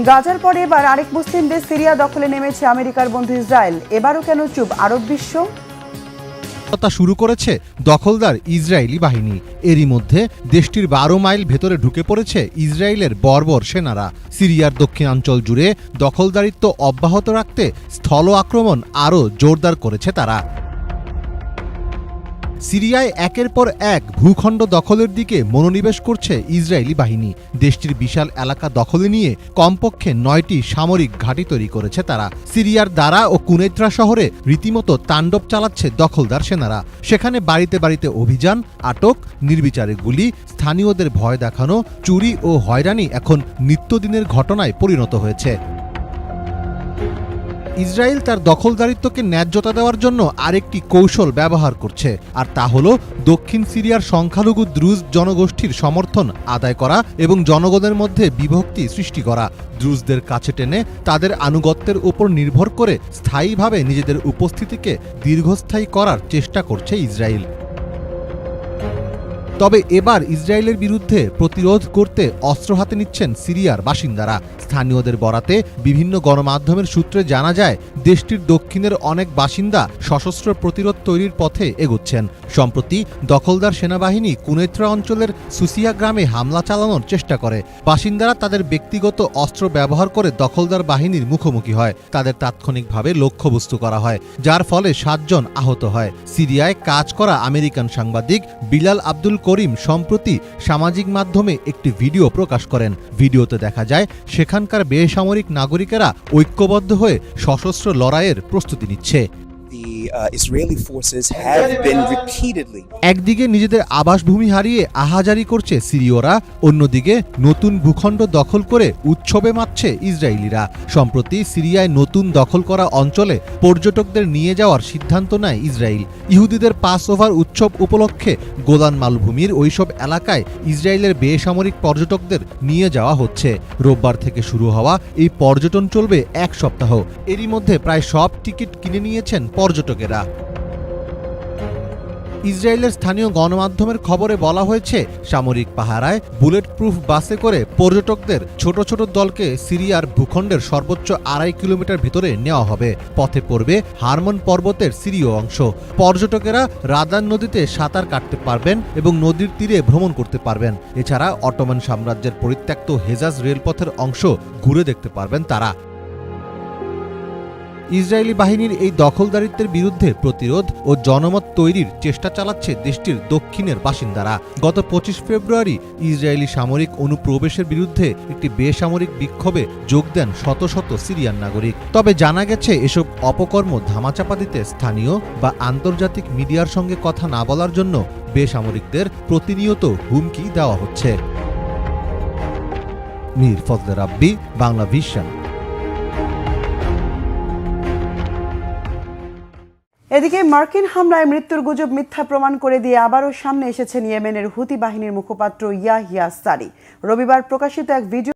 গাজার পরে এবার আরেক মুসলিম দেশ সিরিয়া দখলে নেমেছে আমেরিকার বন্ধু ইসরায়েল। এবারও কেন চুপ আরব বিশ্ব? শুরু করেছে দখলদার ইসরায়েলি বাহিনী। এরই মধ্যে দেশটির 12 মাইল ভেতরে ঢুকে পড়েছে ইসরায়েলের বর্বর সেনারা। সিরিয়ার দক্ষিণাঞ্চল জুড়ে দখলদারিত্ব অব্যাহত রাখতে স্থল আক্রমণ আরও জোরদার করেছে তারা। সিরিয়ায় একের পর এক ভূখণ্ড দখলের দিকে মনোনিবেশ করছে ইসরায়েলি বাহিনী। দেশটির বিশাল এলাকা দখলে নিয়ে কমপক্ষে 9টি সামরিক ঘাঁটি তৈরি করেছে তারা। সিরিয়ার দারা ও কুনেত্রা শহরে রীতিমতো তাণ্ডব চালাচ্ছে দখলদার সেনারা। সেখানে বাড়িতে বাড়িতে অভিযান, আটক, নির্বিচারে গুলি, স্থানীয়দের ভয় দেখানো, চুরি ও হয়রানি এখন নিত্যদিনের ঘটনায় পরিণত হয়েছে। ইসরায়েল তার দখলদারিত্বকে ন্যায্যতা দেওয়ার জন্য আরেকটি কৌশল ব্যবহার করছে, আর তা হল দক্ষিণ সিরিয়ার সংখ্যালঘু দ্রুজ জনগোষ্ঠীর সমর্থন আদায় করা এবং জনগণের মধ্যে বিভক্তি সৃষ্টি করা। দ্রুজদের কাছে টেনে তাদের আনুগত্যের উপর নির্ভর করে স্থায়ীভাবে নিজেদের উপস্থিতিকে দীর্ঘস্থায়ী করার চেষ্টা করছে ইসরায়েল। তবে এবার ইসরায়েলের বিরুদ্ধে প্রতিরোধ করতে অস্ত্র হাতে নিচ্ছেন সিরিয়ার বাসিন্দারা। স্থানীয়দের বরাতে বিভিন্ন গণমাধ্যমের সূত্রে জানা যায়, দেশটির দক্ষিণের অনেক বাসিন্দা সশস্ত্র প্রতিরোধ তৈরির পথে এগোচ্ছেন। সম্প্রতি দখলদার সেনাবাহিনী কুনেত্রা অঞ্চলের সুসিয়া গ্রামে হামলা চালানোর চেষ্টা করে। বাসিন্দারা তাদের ব্যক্তিগত অস্ত্র ব্যবহার করে দখলদার বাহিনীর মুখোমুখি হয়। তাদের তাৎক্ষণিকভাবে লক্ষ্যবস্তু করা হয়, যার ফলে 7 জন আহত হয়। সিরিয়ায় কাজ করা আমেরিকান সাংবাদিক বিলাল আব্দুল করিম সম্প্রতি সামাজিক মাধ্যমে একটি ভিডিও প্রকাশ করেন। ভিডিওতে দেখা যায় সেখানকার বেসামরিক নাগরিকেরা ঐক্যবদ্ধ হয়ে সশস্ত্র লড়াইয়ের প্রস্তুতি নিচ্ছে। একদিকে নিজেদের আবাসভূমি হারিয়ে আহাজারি করছে সিরীয়রা, অন্যদিকে নতুন ভূখণ্ড দখল করে উৎসবে মাতছে ইসরায়েলিরা। সম্প্রতি সিরিয়ায় নতুন দখল করা অঞ্চলে পর্যটকদের নিয়ে যাওয়ার সিদ্ধান্ত নেয় ইসরায়েল। ইহুদিদের পাস ওভার উৎসব উপলক্ষে গোলান মালভূমির ওইসব এলাকায় ইসরায়েলের বেসামরিক পর্যটকদের নিয়ে যাওয়া হচ্ছে। রোববার থেকে শুরু হওয়া এই পর্যটন চলবে 1 সপ্তাহ। এরই মধ্যে প্রায় সব টিকিট কিনে নিয়েছেন পর্যটকেরা। ইসরায়েলের স্থানীয় গণমাধ্যমের খবরে বলা হয়েছে, সামরিক পাহারায় বুলেট প্রুফ বাসে করে পর্যটকদের ছোট ছোট দলকে সিরিয়ার ভূখণ্ডের সর্বোচ্চ 2.5 কিলোমিটার ভিতরে নেওয়া হবে। পথে পড়বে হারমন পর্বতের সিরীয় অংশ। পর্যটকেরা রাদান নদীতে সাঁতার কাটতে পারবেন এবং নদীর তীরে ভ্রমণ করতে পারবেন। এছাড়া অটোমান সাম্রাজ্যের পরিত্যক্ত হেজাজ রেলপথের অংশ ঘুরে দেখতে পারবেন তারা। ইসরায়েলি বাহিনীর এই দখলদারিত্বের বিরুদ্ধে প্রতিরোধ ও জনমত তৈরির চেষ্টা চালাচ্ছে দেশটির দক্ষিণের বাসিন্দারা। গত 25 ফেব্রুয়ারি ইসরায়েলি সামরিক অনুপ্রবেশের বিরুদ্ধে একটি বেসামরিক বিক্ষোভে যোগ দেন শত শত সিরিয়ান নাগরিক। তবে জানা গেছে, এসব অপকর্ম ধামাচাপা দিতে স্থানীয় বা আন্তর্জাতিক মিডিয়ার সঙ্গে কথা না বলার জন্য বেসামরিকদের প্রতিনিয়ত হুমকি দেওয়া হচ্ছে। মীর ফজলে রাব্বি, বাংলা ভিশন। এদিকে মার্কিন হামলায় মৃত্যুর গুজব মিথ্যা প্রমাণ করে দিয়ে আবারও সামনে এসেছেন ইয়েমেনের হুতি বাহিনীর মুখপাত্র ইয়াহিয়া সারি। রবিবার প্রকাশিত এক ভিডিও